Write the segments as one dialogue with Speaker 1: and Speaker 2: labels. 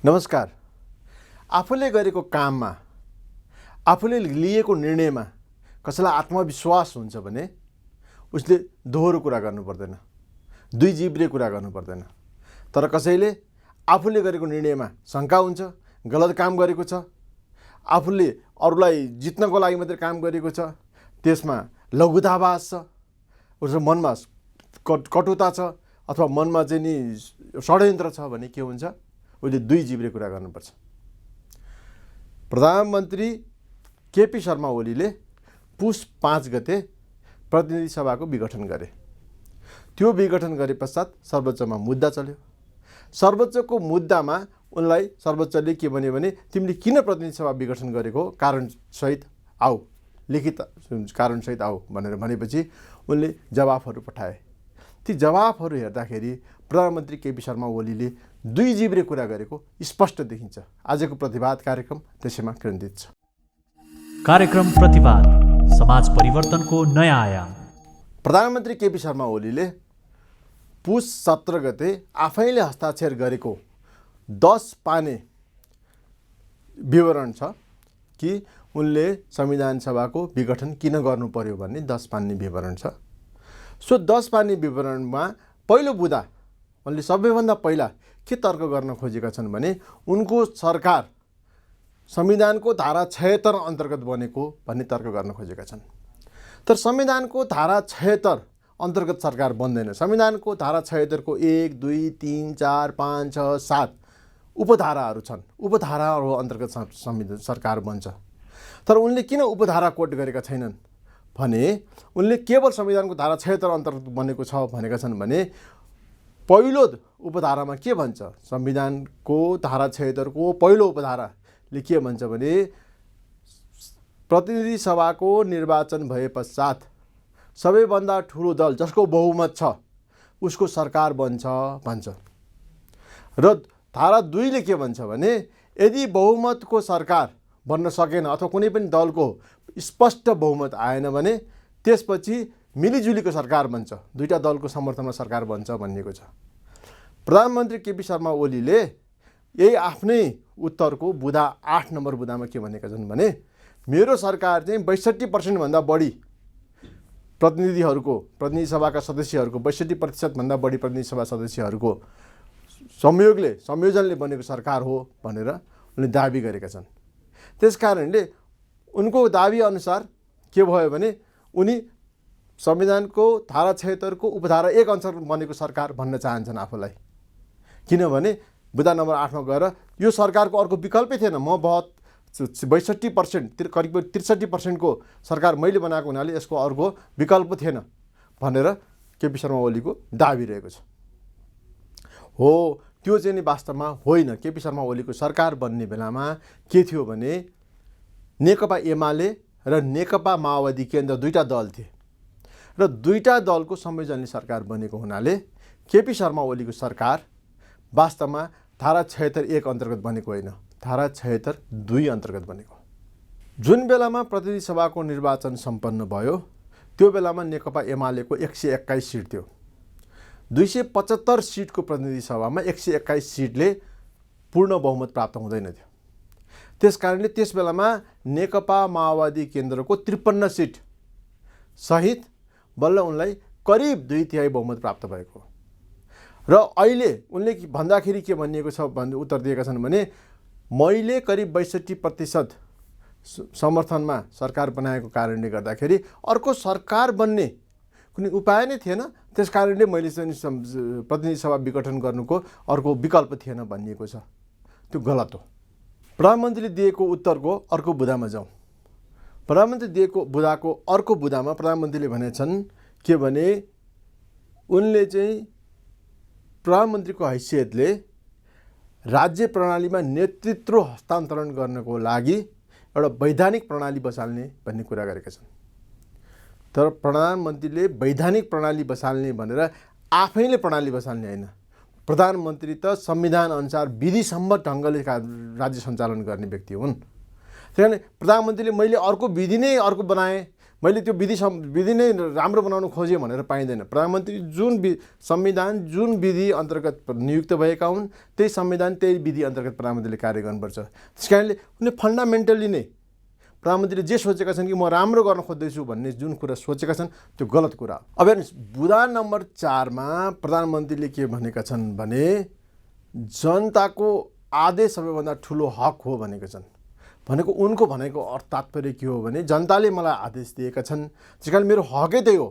Speaker 1: नमस्कार। आफूले गरेको काममा, आफूले लिएको निर्णयमा कसैलाई आत्मविश्वास हुन्छ भने उसले दोहोरो कुरा गर्नु पर्दैन, दुई जिब्रे कुरा गर्नु पर्दैन। तर कसैले आफूले गरेको निर्णयमा शङ्का हुन्छ, गलत काम गरेको छ, आफूले अरूलाई जित्नको लागि मात्रै काम गरेको छ, त्यसमा लघुताभास छ, उसको मनमा कटुता छ अथवा मनमा चाहिँ नि षड्यन्त्र छ भने के हुन्छ, उसले दुई जिब्रे कुरा गर्नुपर्छ। प्रधानमन्त्री केपी शर्मा ओलीले पुस 5 गते प्रतिनिधि सभाको विघटन गरे। त्यो विघटन गरे पश्चात सर्वोच्चमा मुद्दा चल्यो। सर्वोच्चको मुद्दामा उनलाई सर्वोच्चले के भन्यो भने तिमीले किन प्रतिनिधि सभा विघटन गरेको कारणसहित आऊ, लिखित कारणसहित आऊ भनेर भनेपछि उनले जवाफहरू पठाए। ती जवाफहरू हेर्दाखेरि प्रधानमन्त्री केपी शर्मा ओलीले दुई जिब्रे कुरा गरेको स्पष्ट देखिन्छ। आजको प्रतिवाद कार्यक्रम त्यसैमा केन्द्रित छ।
Speaker 2: कार्यक्रम प्रतिवाद समाज परिवर्तनको नयाँ आयाम।
Speaker 1: प्रधानमन्त्री केपी शर्मा ओलीले पुस 17 गते आफैले हस्ताक्षर गरेको 10 पाने विवरण छ कि उनले संविधान सभाको विघटन किन गर्नु पर्यो भन्ने 10 पाने विवरण छ। सो 10 पाने विवरणमा पहिलो बुँदा उनले सबैभन्दा पहिला के तर्क गर्न खोजेका छन् भने उनको सरकार संविधानको धारा 76 अन्तर्गत बनेको भन्ने तर्क गर्न खोजेका छन्। तर संविधानको धारा 76 अन्तर्गत सरकार बन्दैन। संविधानको धारा 76 को 1, 2, 3, 4, 5, 6, 7 उपधाराहरू छन्। उपधाराहरू अन्तर्गत संविधान सरकार बन्छ। तर उनले किन उपधारा कोट गरेका छैनन् भने उनले केवल संविधानको धारा 76 अन्तर्गत बनेको छ भनेका छन् भने पहिलो उपधारामा के भन्छ, संविधानको धारा 76 को पहिलो उपधाराले के भन्छ भने प्रतिनिधि सभाको निर्वाचन भए पश्चात सबैभन्दा ठुलो दल जसको बहुमत छ उसको सरकार बन्छ भन्छ। र धारा 2 ले के भन्छ भने यदि बहुमतको सरकार बन्न सकेन अथवा कुनै पनि दलको स्पष्ट बहुमत आएन भने त्यसपछि मिलिजुलीको सरकार बन्छ, दुईटा दलको समर्थनमा सरकार बन्छ भनिएको छ। प्रधानमन्त्री केपी शर्मा ओलीले यही आफ्नै उत्तरको बुँदा 8 नम्बर बुँदामा के भनेका छन् भने मेरो सरकार चाहिँ 62% भन्दा बढी प्रतिनिधि सभाका सदस्यहरूको 62% भन्दा बढी प्रतिनिधि सभा सदस्यहरूको संयोजनले बनेको सरकार हो भनेर उनले दाबी गरेका छन्। त्यसकारणले उनको दाबी अनुसार के भयो भने उनी संविधानको धारा 76 को उपधारा 1 अन्तर्गत बनेको सरकार भन्न चाहन्छन् आफूलाई। किनभने बुँदा नम्बर 8 मा गएर यो सरकारको अर्को विकल्पै थिएन, म 62% करिब 63% को सरकार मैले बनाएको हुनाले यसको अर्को विकल्प थिएन भनेर केपी शर्मा ओलीको दाबी रहेको छ। हो, त्यो चाहिँ नि वास्तवमा होइन। केपी शर्मा ओलीको सरकार बन्ने बेलामा के थियो भने नेकपा एमाले र नेकपा माओवादी केन्द्र दुईटा दल थिए र दुईटा दलको संयोजनले सरकार बनेको हुनाले केपी शर्मा ओलीको सरकार वास्तवमा धारा 76 अन्तर्गत बनेको होइन, धारा 76 2 अन्तर्गत बनेको। जुन बेलामा प्रतिनिधि सभाको निर्वाचन सम्पन्न भयो त्यो बेलामा नेकपा एमालेको 121 सिट थियो। 275 सिटको प्रतिनिधि सभामा 121 सिटले पूर्ण बहुमत प्राप्त हुँदैन थियो। त्यसकारणले त्यस बेलामा नेकपा माओवादी केन्द्रको 53 सिट सहित बल्ल उनलाई करिब 2/3 बहुमत प्राप्त भएको। र अहिले उनले भन्दाखेरि के भनिएको छ भन्ने उत्तर दिएका छन् भने मैले करिब 62% समर्थनमा सरकार बनाएको कारणले गर्दाखेरि अर्को सरकार बन्ने कुनै उपाय नै थिएन, त्यसकारणले मैले चाहिँ प्रतिनिधि सभा विघटन गर्नुको अर्को विकल्प थिएन भनिएको छ। त्यो गलत हो। प्रधानमन्त्रीले दिएको उत्तरको अर्को बुँदामा जाउँ। प्रधानमन्त्री दिएको बुँदाको अर्को बुँदामा प्रधानमन्त्रीले भनेछन् के भने उनले चाहिँ प्रधानमन्त्रीको हैसियतले राज्य प्रणालीमा नेतृत्व हस्तान्तरण गर्नको लागि एउटा वैधानिक प्रणाली बसाल्ने भन्ने कुरा गरेका छन्। तर प्रधानमन्त्रीले वैधानिक प्रणाली बसाल्ने भनेर आफैले प्रणाली बसाल्ने होइन। प्रधानमन्त्री त संविधान अनुसार विधिसम्मत ढङ्गले राज्य सञ्चालन गर्ने व्यक्ति हुन्। त्यही कारण प्रधानमन्त्रीले मैले अर्को विधि नै अर्को बनाएँ, मैले त्यो विधि नै राम्रो बनाउन खोजेँ भनेर पाइँदैन। प्रधानमन्त्री संविधान जुन विधि अन्तर्गत नियुक्त भएका हुन् त्यही संविधान त्यही विधि अन्तर्गत प्रधानमन्त्रीले कार्य गर्नुपर्छ। त्यस कारणले उनले फन्डामेन्टल्ली नै प्रधानमन्त्रीले जे सोचेका छन् कि म राम्रो गर्न खोज्दैछु भन्ने जुन कुरा सोचेका छन् त्यो गलत कुरा हो। अब हेर्नुहोस्, बुँदा नम्बर 4 मा प्रधानमन्त्रीले के भनेका छन् भने जनताको आदेश सबैभन्दा ठुलो हक हो भनेका छन्। उनको भनेको अर्थ तात्पर्य के हो भने जनताले मलाई आदेश दिएका छन्, त्यसकारण मेरो हकै त्यही हो।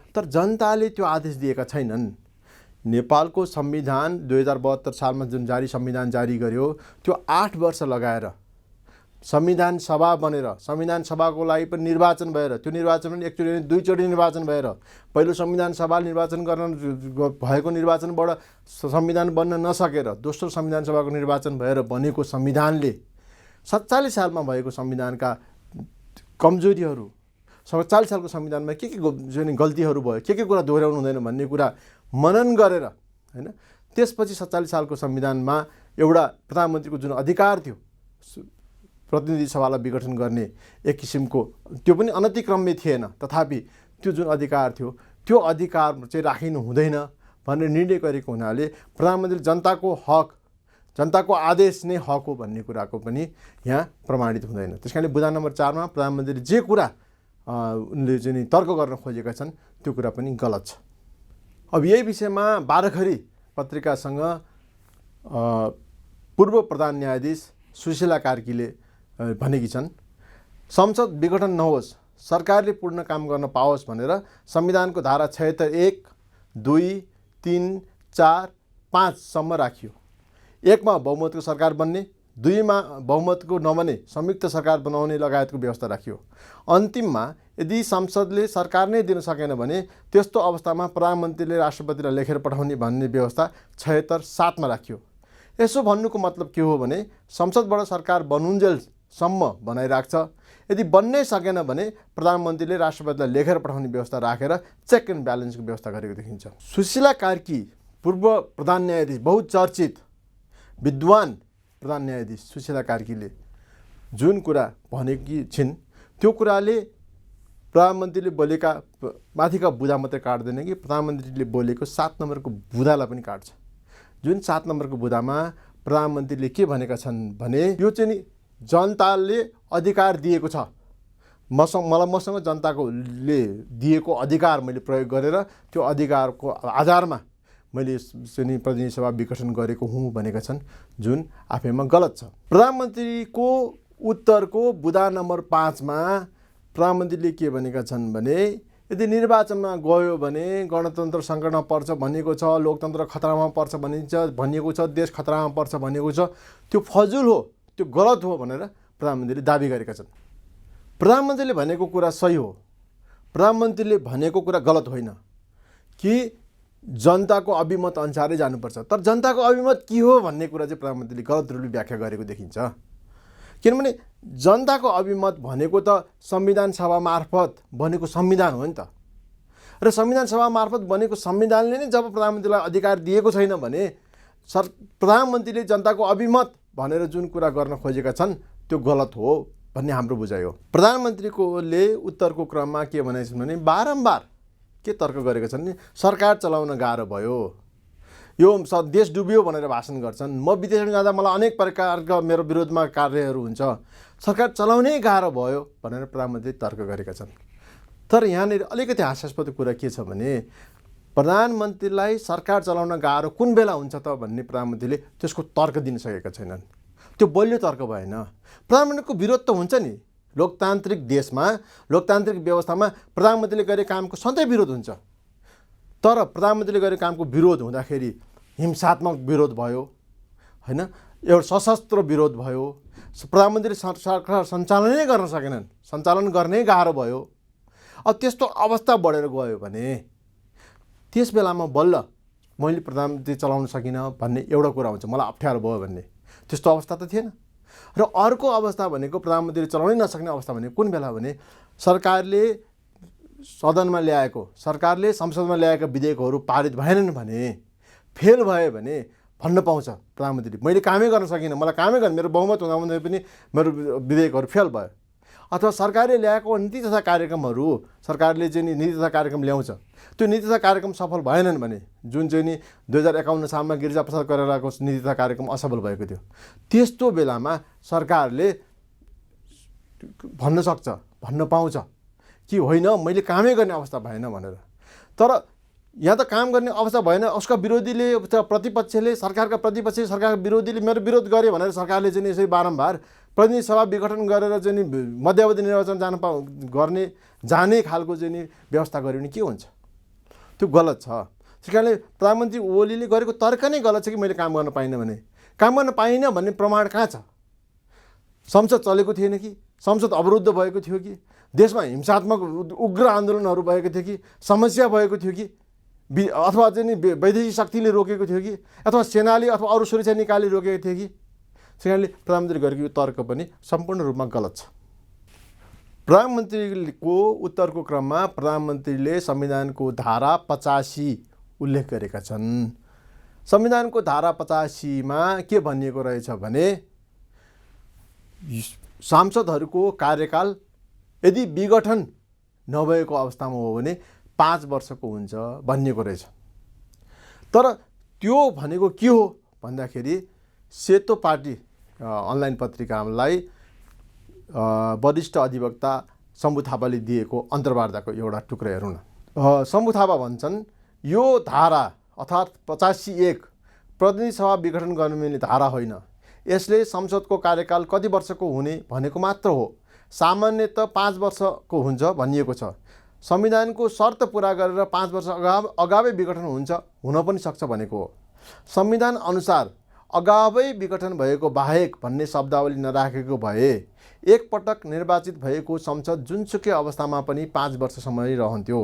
Speaker 1: तर जनताले त्यो आदेश दिएका छैनन्। नेपालको संविधान 2072 सालमा जुन संविधान जारी गर्यो त्यो 8 वर्ष लगाएर संविधान सभा बनेर संविधान सभाको लागि पनि निर्वाचन भएर त्यो निर्वाचन पनि एकचोटि होइन दुईचोटि निर्वाचन भएर पहिलो संविधान सभा निर्वाचन गर्न भएको निर्वाचनबाट संविधान बन्न नसकेर दोस्रो संविधान सभाको निर्वाचन भएर बनेको संविधानले 47 सालमा भएको संविधानका कमजोरीहरू 47 सालको संविधानमा के जुन गल्तीहरू भयो के कुरा दोहोऱ्याउनु हुँदैन भन्ने कुरा मनन गरेर हैन त्यसपछि 47 सालको संविधानमा एउटा प्रधानमन्त्रीको जुन अधिकार थियो प्रतिनिधि सभालाई विघटन गर्ने एक किसिमको त्यो पनि अनतिक्रम्य थिएन, तथापि त्यो जुन अधिकार थियो त्यो अधिकार चाहिँ राखिनु हुँदैन भनेर निर्णय गरेको हुनाले प्रधानमन्त्रीले जनताको हक जनताको आदेश नै हक हो भन्ने कुराको पनि यहाँ प्रमाणित हुँदैन। त्यसकारणले बुँदा नम्बर 4 मा प्रधानमन्त्रीले जे कुरा उनले चाहिँ तर्क गर्न खोजेका छन् त्यो कुरा पनि गलत छ। अब यही विषयमा बारखरी पत्रिकासँग पूर्व प्रधान न्यायाधीश सुशीला कार्कीले भनेकी छन्, संसद विघटन नहोस्, सरकारले पूर्ण काम गर्न पाओस् भनेर संविधानको धारा 76 1, 2, 3, 4, 5 सम्म राखियो। 1 मा बहुमतको सरकार बन्ने, 2 मा बहुमतको नबने संयुक्त सरकार बनाउने लगायतको व्यवस्था राखियो। अन्तिममा यदि संसदले सरकार नै दिन सकेन भने त्यस्तो अवस्थामा प्रधानमन्त्रीले राष्ट्रपतिलाई लेखेर पठाउने भन्ने व्यवस्था 76 7 मा राखियो। यसो भन्नुको मतलब के हो भने संसदबाट सरकार बनुन्जेलसम्म बनाइराख्छ, यदि बन्नै सकेन भने प्रधानमन्त्रीले राष्ट्रपतिलाई लेखेर पठाउने व्यवस्था राखेर चेक एन्ड ब्यालेन्सको व्यवस्था गरेको देखिन्छ। सुशीला कार्की पूर्व प्रधान न्यायाधीश बहुचर्चित विद्वान प्रधान न्यायाधीश सुशीला कार्कीले जुन कुरा भनेकी छिन् त्यो कुराले प्रधानमन्त्रीले बोलेका माथिका बुँदा मात्रै काट्दैन कि प्रधानमन्त्रीले बोलेको 7 नम्बरको बुँदालाई पनि काट्छ। जुन 7 नम्बरको बुँदामा प्रधानमन्त्रीले के भनेका छन् भने यो चाहिँ जनताले अधिकार दिएको छ, मसँग जनताले दिएको अधिकार मैले प्रयोग गरेर त्यो अधिकारको आधारमा मैले चाहिँ प्रतिनिधि सभा विघटन गरेको हुँ भनेका छन्, जुन आफैमा गलत छ। प्रधानमन्त्रीको उत्तरको बुँदा नम्बर 5 मा प्रधानमन्त्रीले के भनेका छन् भने यदि निर्वाचनमा गयो भने गणतन्त्र सङ्कटमा पर्छ भनिएको छ, लोकतन्त्र खतरामा पर्छ भनिएको छ, देश खतरामा पर्छ भनिएको छ, त्यो फजुल हो, त्यो गलत हो भनेर प्रधानमन्त्रीले दाबी गरेका छन्। प्रधानमन्त्रीले भनेको कुरा सही हो, प्रधानमन्त्रीले भनेको कुरा गलत होइन कि जनताको अभिमत अनुसारै जानुपर्छ। तर जनताको अभिमत के हो भन्ने कुरा चाहिँ प्रधानमन्त्रीले गलत रूपले व्याख्या गरेको देखिन्छ। किनभने जनताको अभिमत भनेको त संविधान सभा मार्फत बनेको संविधान हो नि त, र संविधान सभा मार्फत बनेको संविधानले नै जब प्रधानमन्त्रीलाई अधिकार दिएको छैन भने प्रधानमन्त्रीले जनताको अभिमत भनेर जुन कुरा गर्न खोजेका छन् त्यो गलत हो भन्ने हाम्रो बुझाइ हो। प्रधानमन्त्रीले उत्तरको क्रममा के भनेका छन् भने बारम्बार के तर्क गरेका छन् नि सरकार चलाउन गाह्रो भयो, यो देश डुब्यो भनेर भाषण गर्छन्। म विदेशमा जाँदा मलाई अनेक प्रकारका मेरो विरोधमा कार्यहरू हुन्छ, सरकार चलाउनै गाह्रो भयो भनेर प्रधानमन्त्रीले तर्क गरेका छन्। तर यहाँनिर अलिकति हास्यास्पद कुरा के छ भने प्रधानमन्त्रीलाई सरकार चलाउन गाह्रो कुन बेला हुन्छ त भन्ने प्रधानमन्त्रीले त्यसको तर्क दिन सकेका छैनन्। त्यो बलियो तर्क भएन। प्रधानमन्त्रीको विरोध त हुन्छ नि, लोकतान्त्रिक देशमा लोकतान्त्रिक व्यवस्थामा प्रधानमन्त्रीले गरेको कामको सधैँ विरोध हुन्छ। तर प्रधानमन्त्रीले गरेको कामको विरोध हुँदाखेरि हिंसात्मक विरोध भयो हैन, एउटा सशस्त्र विरोध भयो, प्रधानमन्त्रीले सरकार सञ्चालनै गर्न सकेनन्, सञ्चालन गर्नै गाह्रो भयो। अब त्यस्तो अवस्था बढेर गयो भने त्यस बेलामा बल्ल मैले प्रधानमन्त्री चलाउन सकिनँ भन्ने एउटा कुरा हुन्छ, मलाई अप्ठ्यारो भयो भन्ने। त्यस्तो अवस्था त थिएन। र अर्को अवस्था भनेको प्रधानमन्त्रीले चलाउनै नसक्ने अवस्था भनेको कुन बेला भने सरकारले सदनमा ल्याएको सरकारले संसदमा ल्याएका विधेयकहरू पारित भएनन् भने, फेल भयो भने भन्न पाउँछ प्रधानमन्त्रीले मैले कामै गर्न सकिनँ, मलाई कामै गर्न मेरो बहुमत हुँदा पनि मेरो विधेयकहरू फेल भयो। अथवा सरकारले ल्याएको नीति तथा कार्यक्रमहरू सरकारले चाहिँ नि नीति तथा कार्यक्रम ल्याउँछ, त्यो नीति तथा कार्यक्रम सफल भएनन् भने जुन चाहिँ नि 2051 सालमा गिरिजाप्रसाद कोइरालाको नीति तथा कार्यक्रम असफल भएको थियो, त्यस्तो बेलामा सरकारले भन्न सक्छ, भन्न पाउँछ कि होइन मैले कामै गर्ने अवस्था भएन भनेर। तर यहाँ त काम गर्ने अवस्था भएन, उसका विरोधीले प्रतिपक्षले सरकारका प्रतिपक्ष सरकारका विरोधीले मेरो विरोध गरे भनेर सरकारले चाहिँ यसरी बारम्बार प्रतिनिधि सभा विघटन गरेर चाहिँ नि मध्यावधि निर्वाचन जाने खालको चाहिँ नि व्यवस्था गर्यो भने के हुन्छ? त्यो गलत छ। त्यस कारणले प्रधानमन्त्री ओलीले गरेको तर्क नै गलत छ कि मैले काम गर्न पाइनँ भने। काम गर्न पाइनँ भन्ने प्रमाण कहाँ छ? संसद चलेको थिएन कि? संसद अवरुद्ध भएको थियो कि? देशमा हिंसात्मक उग्र आन्दोलनहरू भएको थियो कि? समस्या भएको थियो कि? अथवा चाहिँ नि वैदेशिक शक्तिले रोकेको थियो कि? अथवा सेनाले अथवा अरू सुरक्षा निकायले रोकेको थियो कि? त्यस कारणले प्रधानमन्त्री गरेको यो तर्क पनि सम्पूर्ण रूपमा गलत छ। प्रधानमन्त्रीको उत्तरको क्रममा प्रधानमन्त्रीले संविधानको धारा 85 उल्लेख गरेका छन्। संविधानको धारा 85 मा के भनिएको रहेछ भने सांसदहरूको कार्यकाल यदि विघटन नभएको अवस्थामा हो भने 5 वर्षको हुन्छ भनिएको रहेछ। तर त्यो भनेको के हो भन्दाखेरि सेतो पार्टी अनलाइन पत्रिकालाई वरिष्ठ अधिवक्ता शम्भु थापाले दिएको अन्तर्वार्ताको एउटा टुक्रा हेरौँ न। शम्भु थापा भन्छन् यो धारा अर्थात् 85(1) प्रतिनिधि सभा विघटन गर्न मिल्ने धारा होइन। यसले संसदको कार्यकाल कति वर्षको हुने भनेको मात्र हो। सामान्यतः 5 वर्षको हुन्छ भनिएको छ। संविधानको शर्त पुरा गरेर 5 वर्ष अगावै विघटन हुन्छ, हुन पनि सक्छ भनेको हो। संविधान अनुसार अगावै विघटन भएको बाहेक भन्ने शब्दावली नराखेको भए एकपटक निर्वाचित भएको संसद जुनसुकै अवस्थामा पनि 5 वर्षसम्म रहन्थ्यो।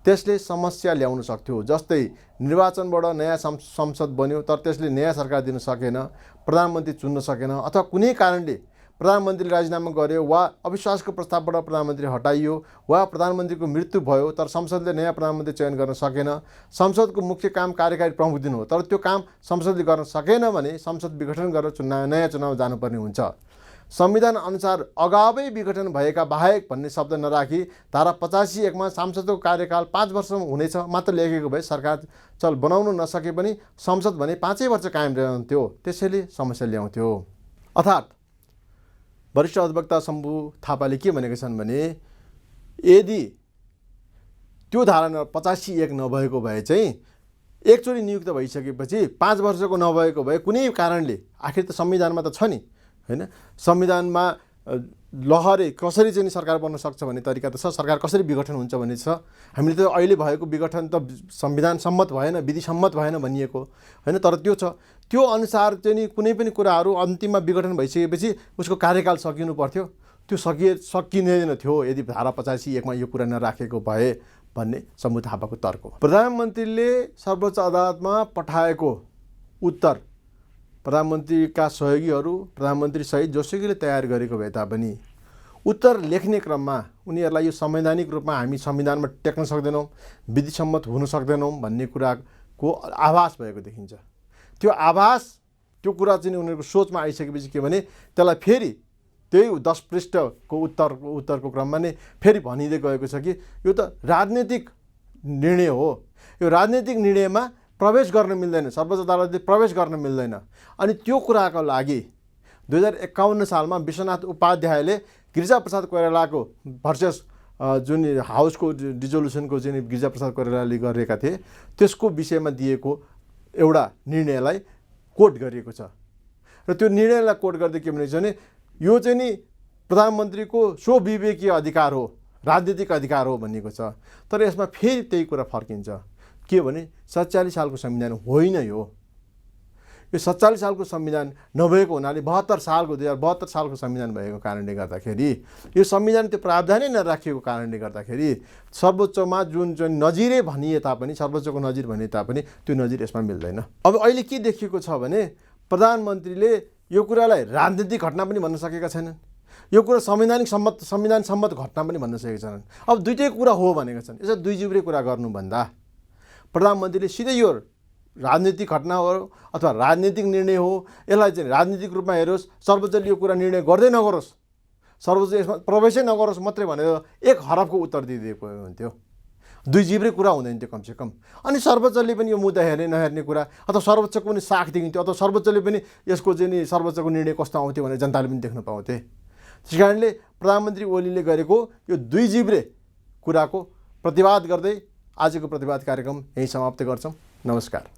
Speaker 1: त्यसले समस्या ल्याउन सक्थ्यो। जस्तै निर्वाचनबाट नयाँ संसद बन्यो तर त्यसले नयाँ सरकार दिन सकेन, प्रधानमन्त्री चुन्न सकेन, अथवा कुनै कारणले प्रधानमन्त्रीले राजीनामा गर्यो वा अविश्वासको प्रस्तावबाट प्रधानमन्त्री हटाइयो वा प्रधानमन्त्रीको मृत्यु भयो तर संसदले नयाँ प्रधानमन्त्री चयन गर्न सकेन। संसदको मुख्य काम कार्यकारी प्रमुख दिन हो, तर त्यो काम संसदले गर्न सकेन भने संसद विघटन गरेर नयाँ चुनाव जानुपर्ने हुन्छ। संविधान अनुसार अगावै विघटन भएका बाहेक भन्ने शब्द नराखी धारा 85(1) मा सांसदको कार्यकाल 5 वर्ष हुनेछ मात्र लेखेको भए सरकार बनाउन नसके पनि संसद भने 5 वर्ष कायम रहन्थ्यो, त्यसैले समस्या ल्याउँथ्यो। अर्थात् वरिष्ठ अधिवक्ता शम्भु थापाले के भनेका छन् भने यदि त्यो धारा 85(1) नभएको भए चाहिँ एकचोटि नियुक्त भइसकेपछि 5 वर्षको नभएको भए कुनै कारणले, आखिर त संविधानमा त छ नि हैन, संविधानमा लहरे कसरी चाहिँ सरकार बन्न सक्छ भन्ने तरिका त छ, सरकार कसरी विघटन हुन्छ भन्ने छ। हामीले त अहिले भएको विघटन त संविधान सम्मत भएन, विधि सम्मत भएन भनिएको हैन, तर त्यो छ। त्यो अनुसार चाहिँ नि कुनै पनि कुराहरू अन्तिममा विघटन भइसकेपछि उसको कार्यकाल सकिनु पर्थ्यो, त्यो सकिँदैन थियो यदि धारा 85(1) मा यो कुरा नराखेको भए भन्ने शम्भु थापाको तर्क हो। प्रधानमन्त्रीले सर्वोच्च अदालतमा पठाएको उत्तर प्रधानमन्त्रीका सहयोगीहरू प्रधानमन्त्री सहित जोसुकैले तयार गरेको भए तापनि उत्तर लेख्ने क्रममा उनीहरूलाई यो संवैधानिक रूपमा हामी संविधानमा टेक्न सक्दैनौँ, विधिसम्मत हुन सक्दैनौँ भन्ने कुराको आभास भएको देखिन्छ। त्यो आभास, त्यो कुरा चाहिँ उनीहरूको सोचमा आइसकेपछि के भने त्यसलाई फेरि त्यही 10 पृष्ठको उत्तरको क्रममा नै फेरि भनिँदै गएको छ कि यो त राजनीतिक निर्णय हो, यो राजनीतिक निर्णयमा प्रवेश गर्न मिल्दैन, सर्वोच्च अदालतले प्रवेश गर्न मिल्दैन। अनि त्यो कुराको लागि 2051 सालमा विश्वनाथ उपाध्यायले गिरिजाप्रसाद कोइरालाको भर्सेस जुन हाउसको डिजोल्युसनको जुन गिरिजाप्रसाद कोइरालाले गरेका थिए त्यसको विषयमा दिएको एउटा निर्णयलाई कोट गरिएको छ। र त्यो निर्णयलाई कोट गर्दै के भनेको छ भने यो चाहिँ नि प्रधानमन्त्रीको स्वविवेकीय अधिकार हो, राजनीतिक अधिकार हो भनिएको छ। तर यसमा फेरि त्यही कुरा फर्किन्छ के भने 47 सालको संविधान होइन यो 47 सालको संविधान नभएको हुनाले 2072 सालको संविधान भएको कारणले गर्दाखेरि यो संविधान त्यो प्रावधानै नराखिएको कारणले गर्दाखेरि सर्वोच्चमा जुन नजिरै भनिए तापनि सर्वोच्चको नजिर भनिए तापनि त्यो नजिर यसमा मिल्दैन। अब अहिले के देखिएको छ भने प्रधानमन्त्रीले यो कुरालाई राजनीतिक घटना पनि भन्न सकेका छैनन्, यो कुरा संविधान सम्मत घटना पनि भन्न सकेका छैनन्। अब दुईटै कुरा हो भनेका छन्। यसो दुई जिब्रे कुरा गर्नुभन्दा प्रधानमन्त्रीले सिधै यो राजनीतिक घटना हो अथवा राजनीतिक निर्णय हो, यसलाई चाहिँ राजनीतिक रूपमा हेरोस्, सर्वोच्चले यो कुरा निर्णय गर्दै नगरोस्, सर्वोच्च यसमा प्रवेशै नगरोस् मात्रै भनेर 1 हरफको उत्तर दिइदिएको हुन्थ्यो। 2 जिब्रे कुरा हुँदैन थियो कमसेकम। अनि सर्वोच्चले पनि यो मुद्दा हेर्ने नहेर्ने कुरा अथवा सर्वोच्चको पनि साख देखिन्थ्यो अथवा सर्वोच्चले पनि यसको चाहिँ नि सर्वोच्चको निर्णय कस्तो आउँथ्यो भनेर जनताले पनि देख्न पाउँथे। त्यस कारणले प्रधानमन्त्री ओलीले गरेको यो 2 जिब्रे कुराको प्रतिवाद गर्दै आजको प्रतिवाद कार्यक्रम यहीँ समाप्त गर्छौँ। नमस्कार।